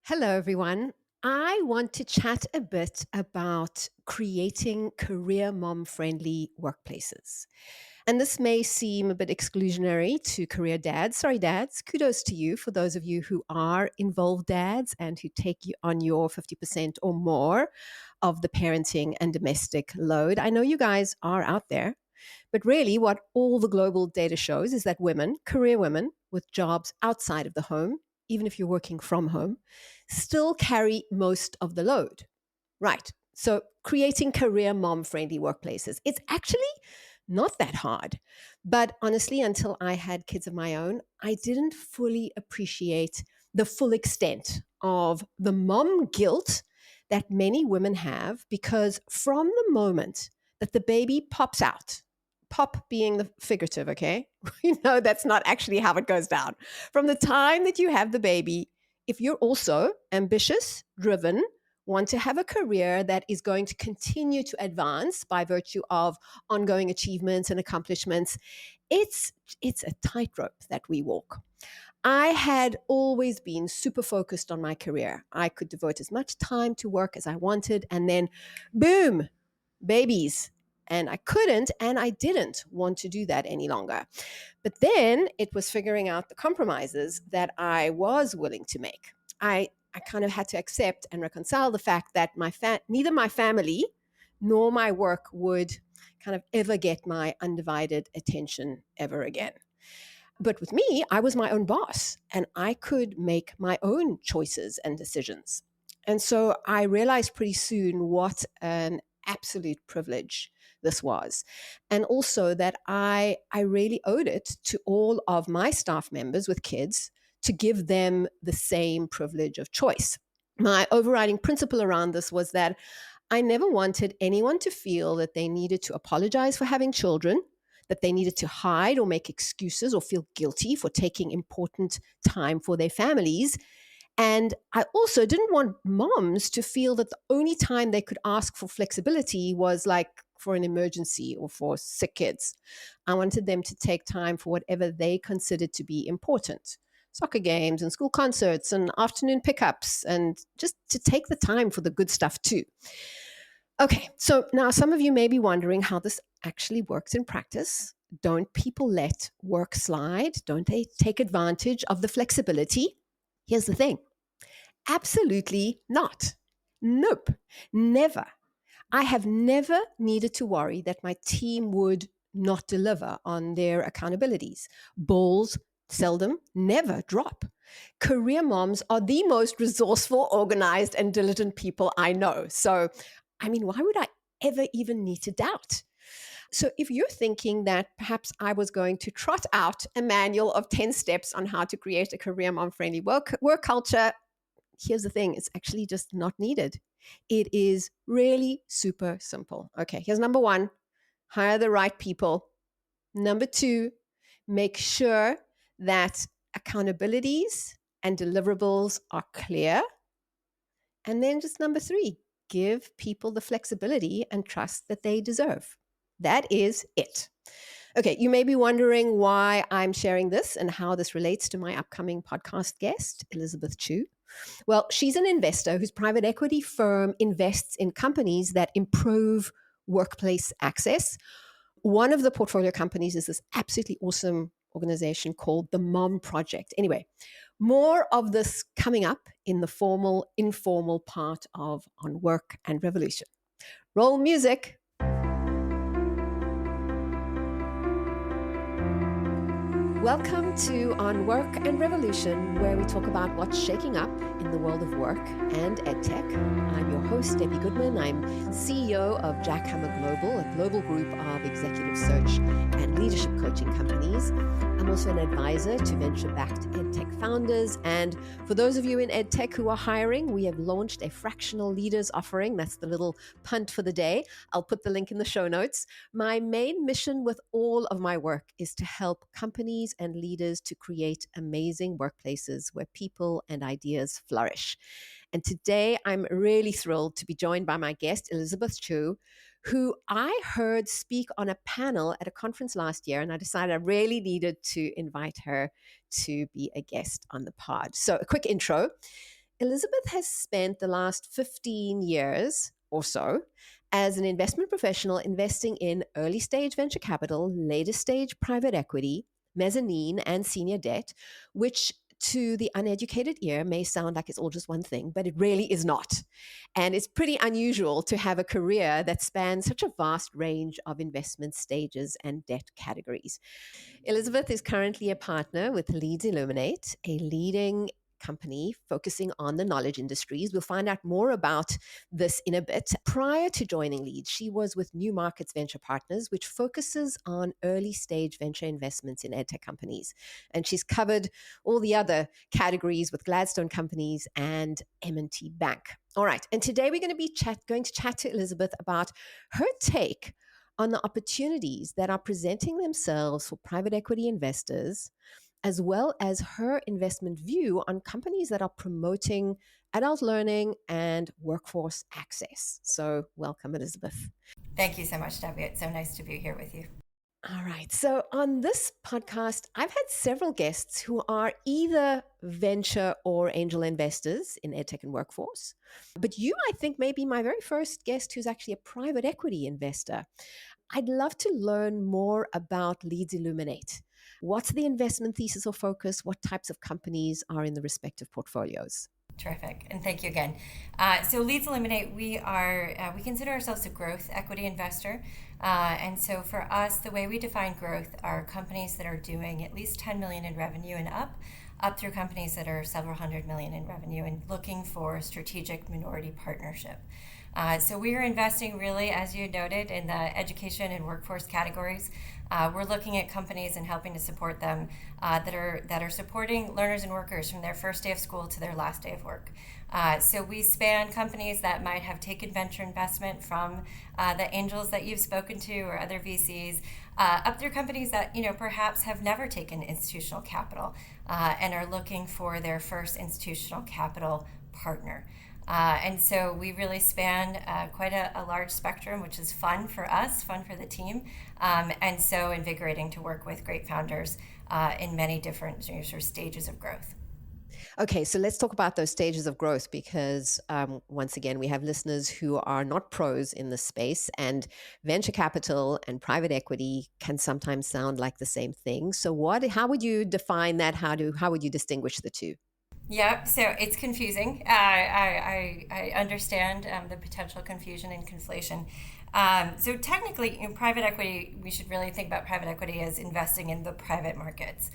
Hello, everyone. I want to chat a bit about creating career mom friendly workplaces. And this may seem a bit exclusionary to career dads. Sorry, dads. Kudos to you for those of you who are involved dads and who take you on your 50% or more of the parenting and domestic load. I know you guys are out there, but really, what all the global data shows is that women, career women with jobs outside of the home, even if you're working from home, still carry most of the load. Right. So, creating career mom friendly workplaces, it's actually not that hard. But honestly, until I had kids of my own, I didn't fully appreciate the full extent of the mom guilt that many women have because from the moment that the baby pops out, pop being the figurative, okay? You know, that's not actually how it goes down. From the time that you have the baby, if you're also ambitious, driven, want to have a career that is going to continue to advance by virtue of ongoing achievements and accomplishments, it's a tightrope that we walk. I had always been super focused on my career. I could devote as much time to work as I wanted, and then boom, babies. And I couldn't and I didn't want to do that any longer. But then it was figuring out the compromises that I was willing to make. I kind of had to accept and reconcile the fact that neither my family nor my work would kind of ever get my undivided attention ever again. But with me, I was my own boss and I could make my own choices and decisions. And so I realized pretty soon what an absolute privilege this was. And also that I really owed it to all of my staff members with kids to give them the same privilege of choice. My overriding principle around this was that I never wanted anyone to feel that they needed to apologize for having children, that they needed to hide or make excuses or feel guilty for taking important time for their families. And I also didn't want moms to feel that the only time they could ask for flexibility was like for an emergency or for sick kids. I wanted them to take time for whatever they considered to be important. Soccer games and school concerts and afternoon pickups, and just to take the time for the good stuff too. Okay, so now some of you may be wondering how this actually works in practice. Don't people let work slide? Don't they take advantage of the flexibility? Here's the thing, absolutely not. Nope, never. I have never needed to worry that my team would not deliver on their accountabilities. Balls seldom, never drop. Career moms are the most resourceful, organized, and diligent people I know. So, I mean, why would I ever even need to doubt? So, if you're thinking that perhaps I was going to trot out a manual of 10 steps on how to create a career mom friendly work culture, here's the thing, it's actually just not needed. It is really super simple. Okay, here's number one, hire the right people. Number two, make sure that accountabilities and deliverables are clear. And then just number three, give people the flexibility and trust that they deserve. That is it. Okay, you may be wondering why I'm sharing this and how this relates to my upcoming podcast guest, Elizabeth Chou. Well, she's an investor whose private equity firm invests in companies that improve workplace access. One of the portfolio companies is this absolutely awesome organization called the Mom Project. Anyway, more of this coming up in the formal, informal part of On Work and Revolution. Roll music. Welcome to On Work and Revolution, where we talk about what's shaking up in the world of work and EdTech. I'm your host, Debbie Goodman. I'm CEO of Jackhammer Global, a global group of executive search and leadership coaching companies. I'm also an advisor to venture-backed EdTech founders. And for those of you in EdTech who are hiring, we have launched a fractional leaders offering. That's the little punt for the day. I'll put the link in the show notes. My main mission with all of my work is to help companies and leaders to create amazing workplaces where people and ideas flourish. And today I'm really thrilled to be joined by my guest, Elizabeth Chou, who I heard speak on a panel at a conference last year, and I decided I really needed to invite her to be a guest on the pod. So a quick intro. Elizabeth has spent the last 15 years or so as an investment professional investing in early stage venture capital, later stage private equity, mezzanine, and senior debt, which to the uneducated ear may sound like it's all just one thing, but it really is not. And it's pretty unusual to have a career that spans such a vast range of investment stages and debt categories. Elizabeth is currently a partner with Leeds Illuminate, a leading company focusing on the knowledge industries. We'll find out more about this in a bit. Prior to joining Leeds, she was with New Markets Venture Partners, which focuses on early stage venture investments in edtech companies. And she's covered all the other categories with Gladstone Companies and M&T Bank. All right, and today we're going to be going to chat to Elizabeth about her take on the opportunities that are presenting themselves for private equity investors, as well as her investment view on companies that are promoting adult learning and workforce access. So, welcome, Elizabeth. Thank you so much, Debbie. It's so nice to be here with you. All right. So, on this podcast, I've had several guests who are either venture or angel investors in edtech and workforce. But you, I think, may be my very first guest who's actually a private equity investor. I'd love to learn more about Leeds Illuminate. What's the investment thesis or focus? What types of companies are in the respective portfolios? Terrific, and thank you again. So Leeds Illuminate, we consider ourselves a growth equity investor, and so for us, the way we define growth are companies that are doing at least 10 million in revenue and up through companies that are several hundred million in revenue and looking for strategic minority partnership. So we are investing really, as you noted, in the education and workforce categories. We're looking at companies and helping to support them that are supporting learners and workers from their first day of school to their last day of work. So we span companies that might have taken venture investment from the angels that you've spoken to or other VCs, up through companies that perhaps have never taken institutional capital and are looking for their first institutional capital partner. And so we really span quite a large spectrum, which is fun for us, fun for the team, and so invigorating to work with great founders in many different sort of stages of growth. Okay, so let's talk about those stages of growth because once again, we have listeners who are not pros in this space, and venture capital and private equity can sometimes sound like the same thing. So, how would you define that? How would you distinguish the two? Yep, so it's confusing. I understand the potential confusion and conflation. So technically, in private equity, we should really think about private equity as investing in the private markets,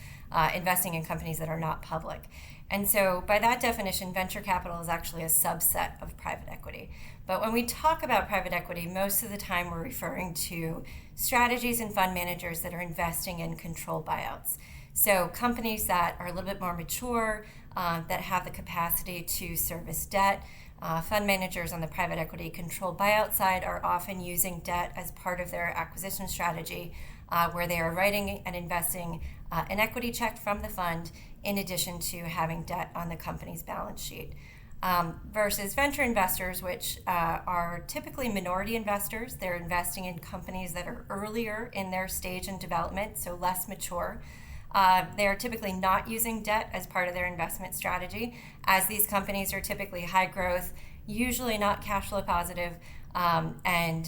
investing in companies that are not public. And so by that definition, venture capital is actually a subset of private equity. But when we talk about private equity, most of the time we're referring to strategies and fund managers that are investing in controlled buyouts. So companies that are a little bit more mature, that have the capacity to service debt. Fund managers on the private equity controlled buyout side are often using debt as part of their acquisition strategy, where they are writing and investing an equity check from the fund in addition to having debt on the company's balance sheet. Versus venture investors, which are typically minority investors. They're investing in companies that are earlier in their stage in development, so less mature. They are typically not using debt as part of their investment strategy, as these companies are typically high growth, usually not cash flow positive, and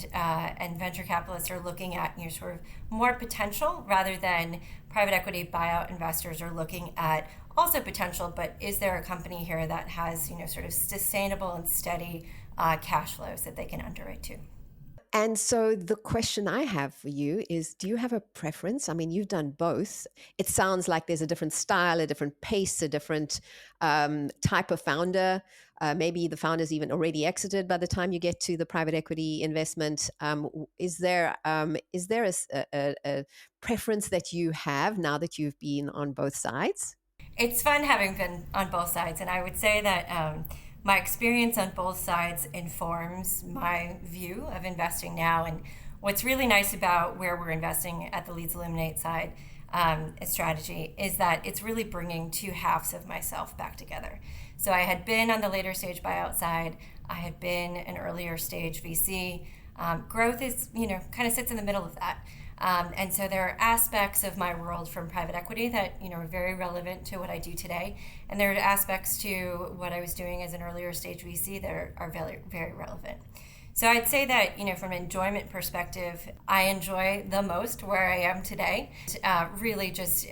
venture capitalists are looking at sort of more potential rather than private equity buyout investors are looking at also potential, but is there a company here that has sort of sustainable and steady cash flows that they can underwrite to? And so the question I have for you is, do you have a preference? I mean, you've done both. It sounds like there's a different style, a different pace, a different type of founder. Maybe the founder's even already exited by the time you get to the private equity investment. Is there a preference that you have now that you've been on both sides? It's fun having been on both sides, and I would say that my experience on both sides informs my view of investing now. And what's really nice about where we're investing at the Leeds Illuminate side strategy is that it's really bringing two halves of myself back together. So I had been on the later stage buyout side, I had been an earlier stage VC. Growth is, kind of sits in the middle of that. And so there are aspects of my world from private equity that are very relevant to what I do today, and there are aspects to what I was doing as an earlier stage VC that are very very relevant. So I'd say that, from an enjoyment perspective, I enjoy the most where I am today. Really just,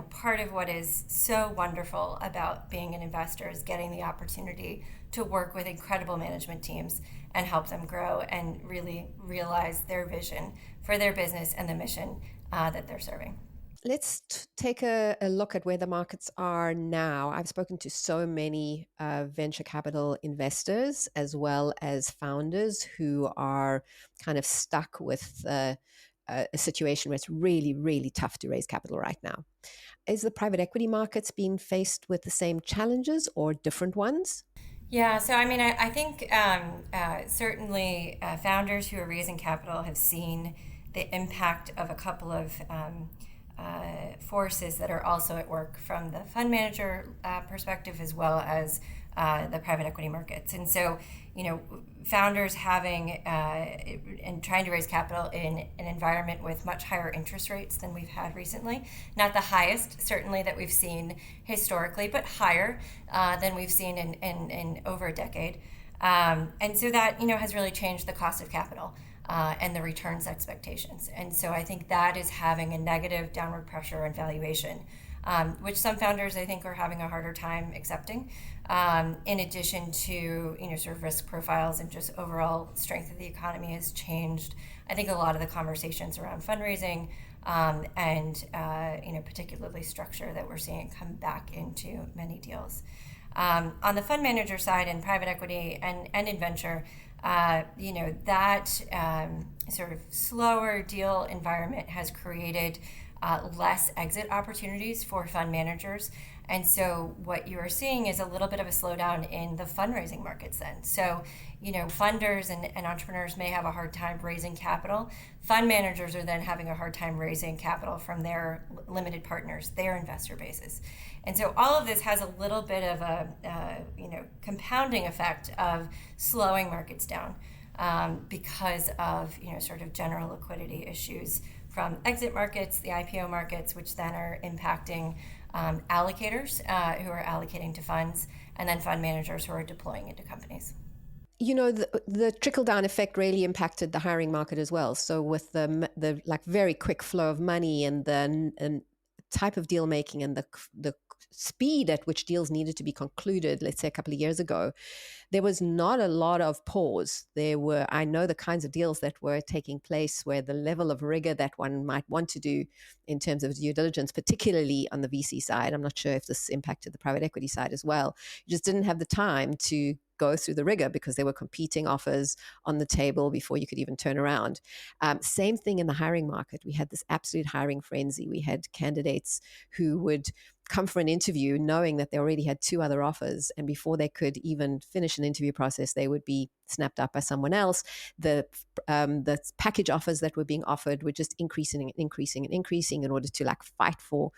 part of what is so wonderful about being an investor is getting the opportunity to work with incredible management teams and help them grow and really realize their vision for their business and the mission that they're serving. Let's take a look at where the markets are now. I've spoken to so many venture capital investors as well as founders who are kind of stuck with a situation where it's really, really tough to raise capital right now. Is the private equity markets being faced with the same challenges or different ones? Yeah, so I mean, I think certainly founders who are raising capital have seen the impact of a couple of forces that are also at work from the fund manager perspective as well as the private equity markets. And so, founders having and trying to raise capital in an environment with much higher interest rates than we've had recently. Not the highest, certainly, that we've seen historically, but higher than we've seen in over a decade. And so that, has really changed the cost of capital. And the returns expectations. And so I think that is having a negative downward pressure on valuation, which some founders I think are having a harder time accepting. In addition to sort of risk profiles and just overall strength of the economy has changed. I think a lot of the conversations around fundraising and particularly structure that we're seeing come back into many deals. On the fund manager side in private equity and in venture, that sort of slower deal environment has created less exit opportunities for fund managers. And so what you are seeing is a little bit of a slowdown in the fundraising markets then. So, funders and entrepreneurs may have a hard time raising capital. Fund managers are then having a hard time raising capital from their limited partners, their investor bases. And so all of this has a little bit of a compounding effect of slowing markets down because of sort of general liquidity issues from exit markets, the IPO markets, which then are impacting allocators who are allocating to funds, and then fund managers who are deploying into companies. The trickle down effect really impacted the hiring market as well. So with the like very quick flow of money and the type of deal making and the speed at which deals needed to be concluded, let's say a couple of years ago, there was not a lot of pause. I know the kinds of deals that were taking place where the level of rigor that one might want to do in terms of due diligence, particularly on the VC side, I'm not sure if this impacted the private equity side as well, you just didn't have the time to go through the rigor because there were competing offers on the table before you could even turn around. Same thing in the hiring market. We had this absolute hiring frenzy. We had candidates who would come for an interview knowing that they already had two other offers, and before they could even finish an interview process, they would be snapped up by someone else. The package offers that were being offered were just increasing and increasing and increasing in order to fight for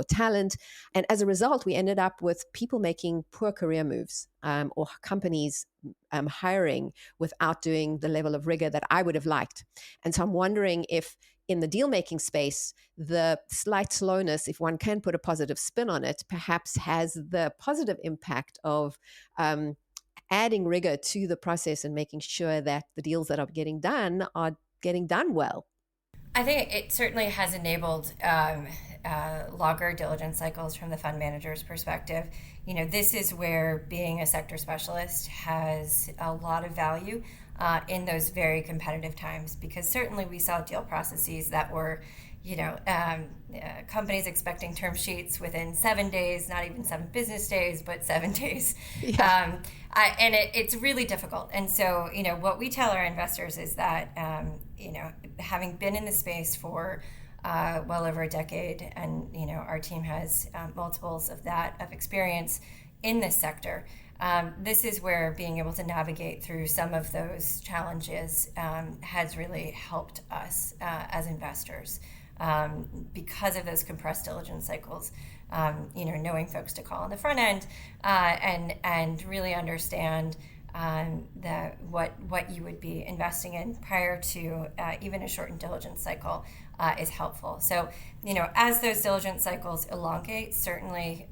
talent. And as a result, we ended up with people making poor career moves, or companies hiring without doing the level of rigor that I would have liked. And so I'm wondering if in the deal making space, the slight slowness, if one can put a positive spin on it, perhaps has the positive impact of adding rigor to the process and making sure that the deals that are getting done well. I think it certainly has enabled longer diligence cycles from the fund manager's perspective. This is where being a sector specialist has a lot of value in those very competitive times, because certainly we saw deal processes that were, companies expecting term sheets within 7 days, not even 7 business days, but 7 days. Yeah. And it's really difficult. And so, what we tell our investors is that, having been in the space for well over a decade, and, our team has multiples of that of experience in this sector, this is where being able to navigate through some of those challenges has really helped us as investors. Because of those compressed diligence cycles, knowing folks to call on the front end and really understand what you would be investing in prior to even a shortened diligence cycle is helpful. So, as those diligence cycles elongate, certainly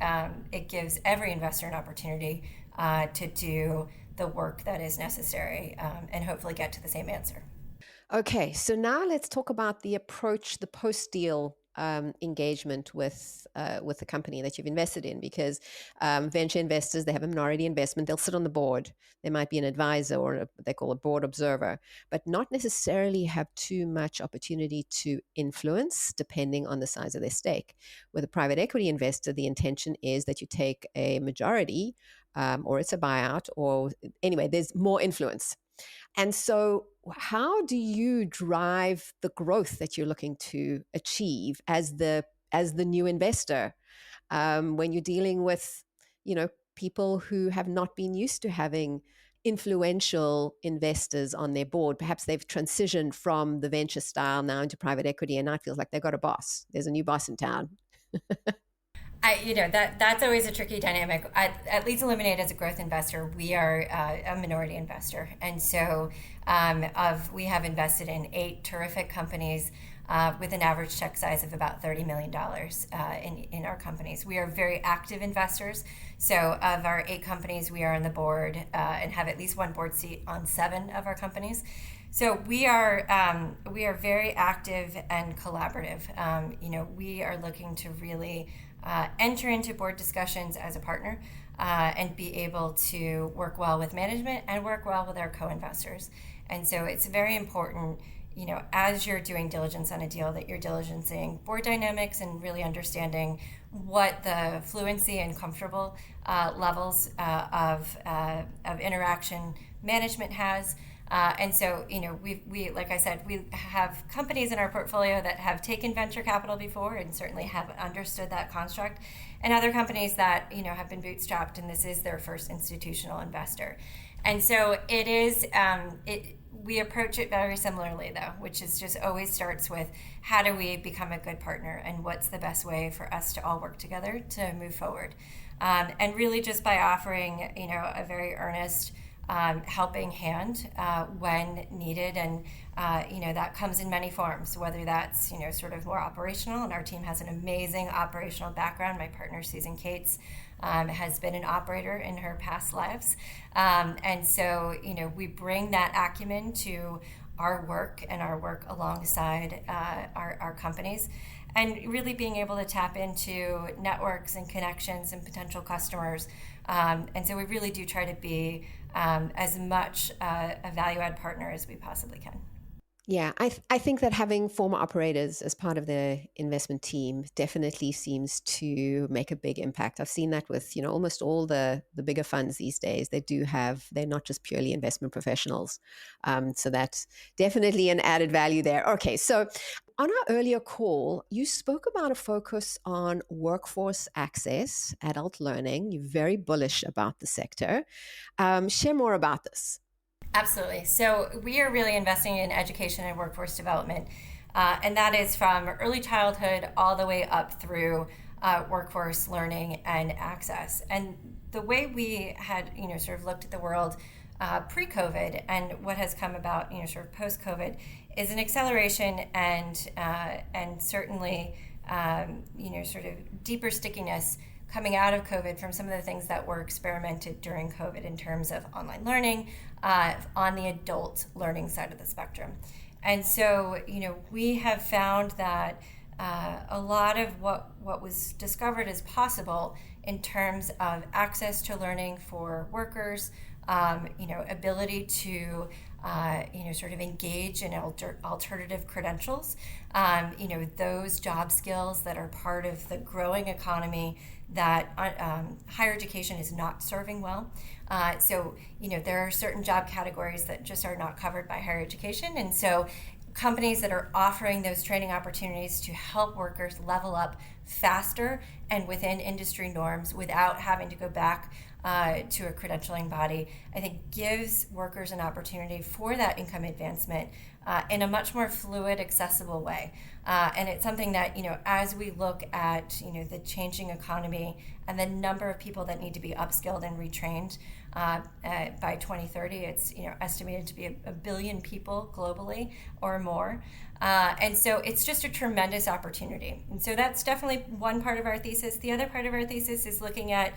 it gives every investor an opportunity to do the work that is necessary and hopefully get to the same answer. Okay, so now let's talk about the approach, the post-deal engagement with the company that you've invested in, because venture investors, they have a minority investment. They'll sit on the board. They might be an advisor or what they call a board observer, but not necessarily have too much opportunity to influence, depending on the size of their stake. With a private equity investor, the intention is that you take a majority, or it's a buyout, or anyway, there's more influence. And so, how do you drive the growth that you're looking to achieve as the new investor, when you're dealing with, people who have not been used to having influential investors on their board? Perhaps they've transitioned from the venture style now into private equity, and now it feels like they've got a boss. There's a new boss in town. That's always a tricky dynamic. At Leeds Illuminate, as a growth investor, we are a minority investor, and so we have invested in 8 terrific companies with an average check size of about $30 million in our companies. We are very active investors. So, of our 8 companies, we are on the board and have at least one board seat on 7 of our companies. So we are very active and collaborative. We are looking to really enter into board discussions as a partner and be able to work well with management and work well with our co-investors. And so it's very important, as you're doing diligence on a deal, that you're diligencing board dynamics and really understanding what the fluency and comfortable levels of interaction management has. And so, we like I said, we have companies in our portfolio that have taken venture capital before and certainly have understood that construct, and other companies that, have been bootstrapped and this is their first institutional investor. And so it is, we approach it very similarly, though, which is just always starts with how do we become a good partner and what's the best way for us to all work together to move forward. And really just by offering, a very earnest helping hand when needed, and that comes in many forms, whether that's sort of more operational, and our team has an amazing operational background. My partner Susan Cates has been an operator in her past lives, and so we bring that acumen to our work and our work alongside our companies, and really being able to tap into networks and connections and potential customers. And so we really do try to be as much a value-add partner as we possibly can. Yeah, I think that having former operators as part of the investment team definitely seems to make a big impact. I've seen that with, almost all the bigger funds these days. They're not just purely investment professionals. So that's definitely an added value there. Okay, so on our earlier call, you spoke about a focus on workforce access, adult learning. You're very bullish about the sector. Share more about this. Absolutely. So we are really investing in education and workforce development, and that is from early childhood all the way up through workforce learning and access. And the way we had, sort of looked at the world pre-COVID and what has come about, sort of post-COVID, is an acceleration and certainly, sort of deeper stickiness coming out of COVID from some of the things that were experimented during COVID in terms of online learning on the adult learning side of the spectrum. And so, we have found that a lot of what was discovered as possible in terms of access to learning for workers, ability to sort of engage in alternative credentials, those job skills that are part of the growing economy that higher education is not serving well. So, there are certain job categories that just are not covered by higher education. And so companies that are offering those training opportunities to help workers level up faster and within industry norms without having to go back to a credentialing body, I think gives workers an opportunity for that income advancement in a much more fluid, accessible way. And it's something that, as we look at, the changing economy and the number of people that need to be upskilled and retrained, By 2030, it's estimated to be a billion people globally or more. And so it's just a tremendous opportunity. And so that's definitely one part of our thesis. The other part of our thesis is looking at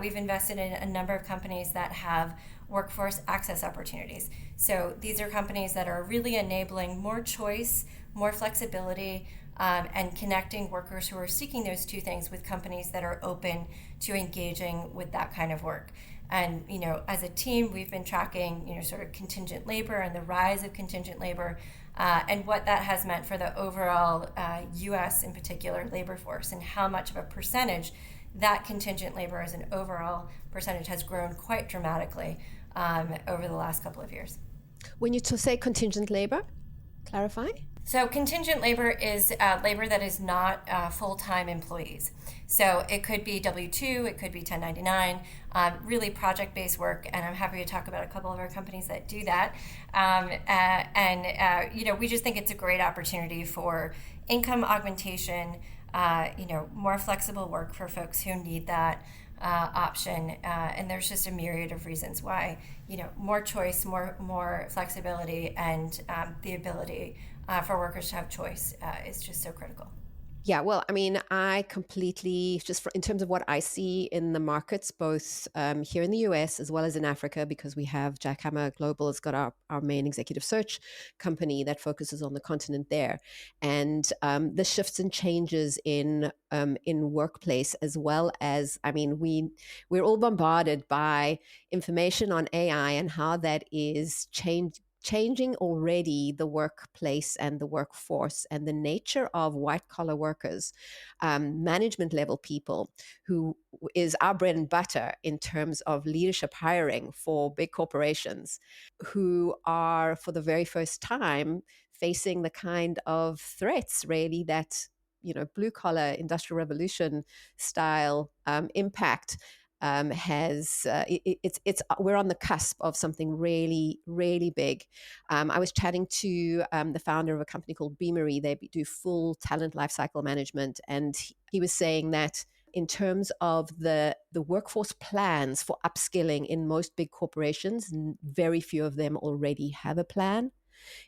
we've invested in a number of companies that have workforce access opportunities. So these are companies that are really enabling more choice, more flexibility, and connecting workers who are seeking those two things with companies that are open to engaging with that kind of work. And as a team, we've been tracking sort of contingent labor and the rise of contingent labor, and what that has meant for the overall U.S. in particular labor force, and how much of a percentage that contingent labor as an overall percentage has grown quite dramatically over the last couple of years. When you say contingent labor, clarify. So contingent labor is labor that is not full-time employees. So it could be W-2, it could be 1099, really project-based work, and I'm happy to talk about a couple of our companies that do that. We just think it's a great opportunity for income augmentation, more flexible work for folks who need that option. And there's just a myriad of reasons why, more choice, more flexibility, and the ability for workers to have choice is just so critical. Yeah, well, I mean, I completely, in terms of what I see in the markets, both here in the US as well as in Africa, because we have Jackhammer Global has got our main executive search company that focuses on the continent there. And the shifts and changes in workplace, as well as, I mean, we're all bombarded by information on AI and how that is changing already the workplace and the workforce and the nature of white collar workers, management level people, who is our bread and butter in terms of leadership hiring for big corporations, who are for the very first time facing the kind of threats really that blue collar industrial revolution style impact has we're on the cusp of something really, really big. I was chatting to the founder of a company called Beamery. They do full talent lifecycle management, and he was saying that in terms of the workforce plans for upskilling in most big corporations, very few of them already have a plan.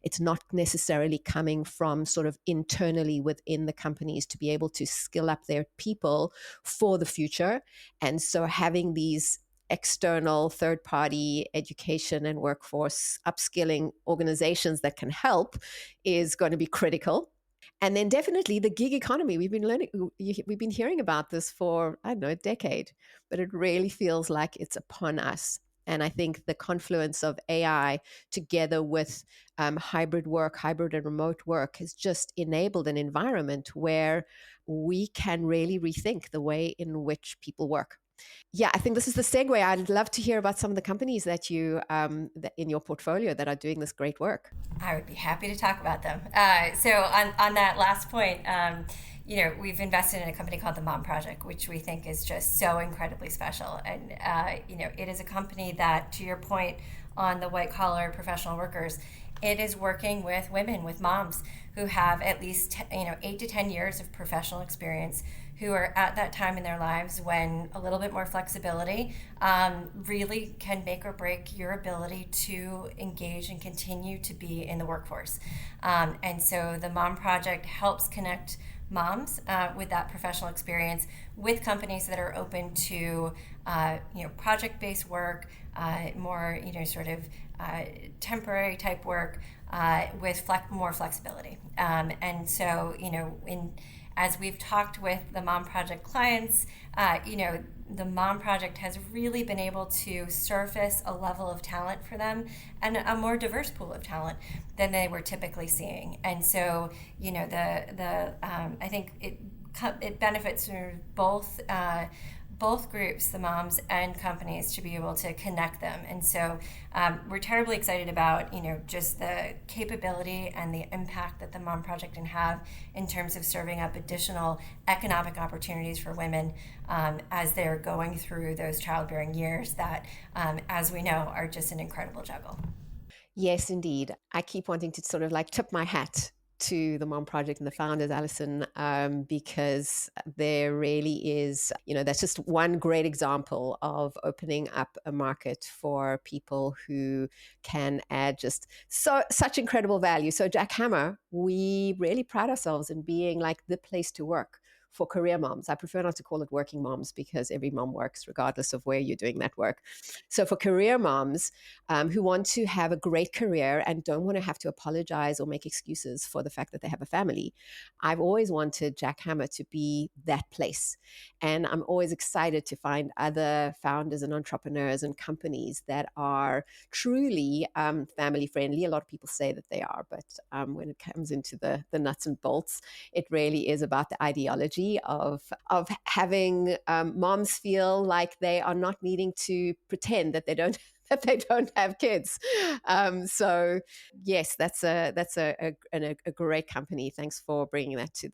It's not necessarily coming from sort of internally within the companies to be able to skill up their people for the future. And so having these external third-party education and workforce upskilling organizations that can help is going to be critical. And then definitely the gig economy. We've been hearing about this for, I don't know, a decade, but it really feels like it's upon us. And I think the confluence of AI together with hybrid and remote work has just enabled an environment where we can really rethink the way in which people work. Yeah, I think this is the segue. I'd love to hear about some of the companies that you that in your portfolio that are doing this great work. I would be happy to talk about them. So on that last point, we've invested in a company called the Mom Project, which we think is just so incredibly special. And, it is a company that, to your point on the white collar professional workers, it is working with women, with moms who have at least 8 to 10 years of professional experience, who are at that time in their lives when a little bit more flexibility really can make or break your ability to engage and continue to be in the workforce. And so the Mom Project helps connect moms with that professional experience with companies that are open to project-based work, more sort of temporary type work with more flexibility. And so as we've talked with the Mom Project clients, the Mom Project has really been able to surface a level of talent for them and a more diverse pool of talent than they were typically seeing. And so, I think it benefits both groups, the moms and companies, to be able to connect them. And so we're terribly excited about, just the capability and the impact that the Mom Project can have in terms of serving up additional economic opportunities for women as they're going through those childbearing years that, as we know, are just an incredible juggle. Yes, indeed. I keep wanting to sort of like tip my hat to the Mom Project and the founders, Alison, because there really is, that's just one great example of opening up a market for people who can add just such incredible value. So Jack Hammer, we really pride ourselves in being like the place to work for career moms. I prefer not to call it working moms because every mom works regardless of where you're doing that work. So for career moms who want to have a great career and don't want to have to apologize or make excuses for the fact that they have a family, I've always wanted Jack Hammer to be that place. And I'm always excited to find other founders and entrepreneurs and companies that are truly family friendly. A lot of people say that they are, but when it comes into the nuts and bolts, it really is about the ideology of having moms feel like they are not needing to pretend that they don't have kids. So yes, that's a great company. Thanks for bringing that to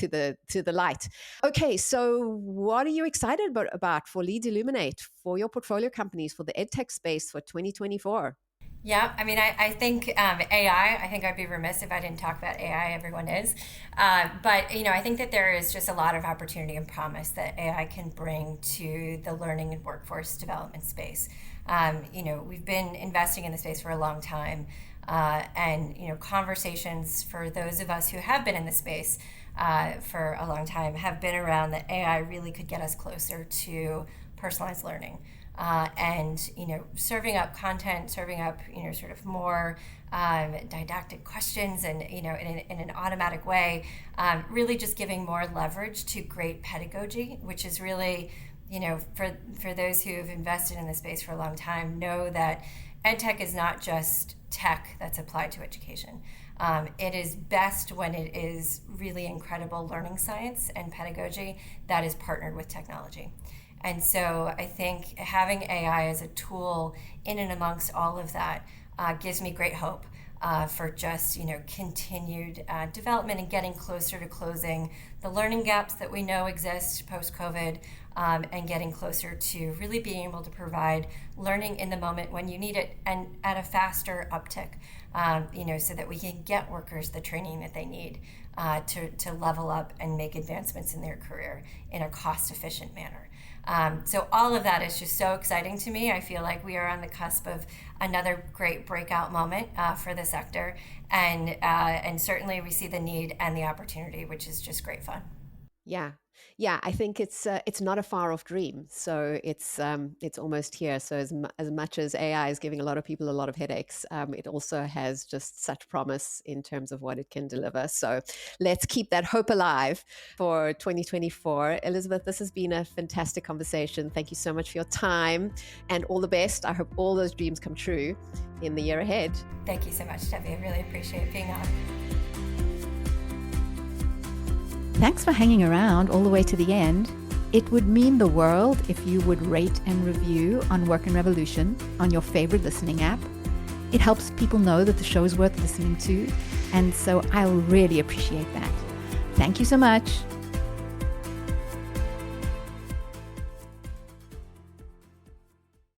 the light. Okay, so what are you excited about for Leeds Illuminate, for your portfolio companies, for the edtech space for 2024? Yeah, I mean, I think AI, I think I'd be remiss if I didn't talk about AI. Everyone is. But, I think that there is just a lot of opportunity and promise that AI can bring to the learning and workforce development space. We've been investing in the space for a long time. And conversations for those of us who have been in the space for a long time have been around that AI really could get us closer to personalized learning. And serving up content, serving up sort of more didactic questions, and in an automatic way, really just giving more leverage to great pedagogy, which is really for those who have invested in the space for a long time, know that edtech is not just tech that's applied to education. It is best when it is really incredible learning science and pedagogy that is partnered with technology. And so I think having AI as a tool in and amongst all of that gives me great hope for just continued development and getting closer to closing the learning gaps that we know exist post-COVID, and getting closer to really being able to provide learning in the moment when you need it and at a faster uptick, so that we can get workers the training that they need to level up and make advancements in their career in a cost-efficient manner. So all of that is just so exciting to me. I feel like we are on the cusp of another great breakout moment for the sector, and certainly we see the need and the opportunity, which is just great fun. Yeah, I think it's not a far off dream. So it's almost here. So as much as AI is giving a lot of people a lot of headaches, it also has just such promise in terms of what it can deliver. So let's keep that hope alive for 2024. Elizabeth, this has been a fantastic conversation. Thank you so much for your time, and all the best. I hope all those dreams come true in the year ahead. Thank you so much, Debbie. I really appreciate being on. Thanks for hanging around all the way to the end. It would mean the world if you would rate and review on Work and Revolution on your favorite listening app. It helps people know that the show is worth listening to, and so I'll really appreciate that. Thank you so much.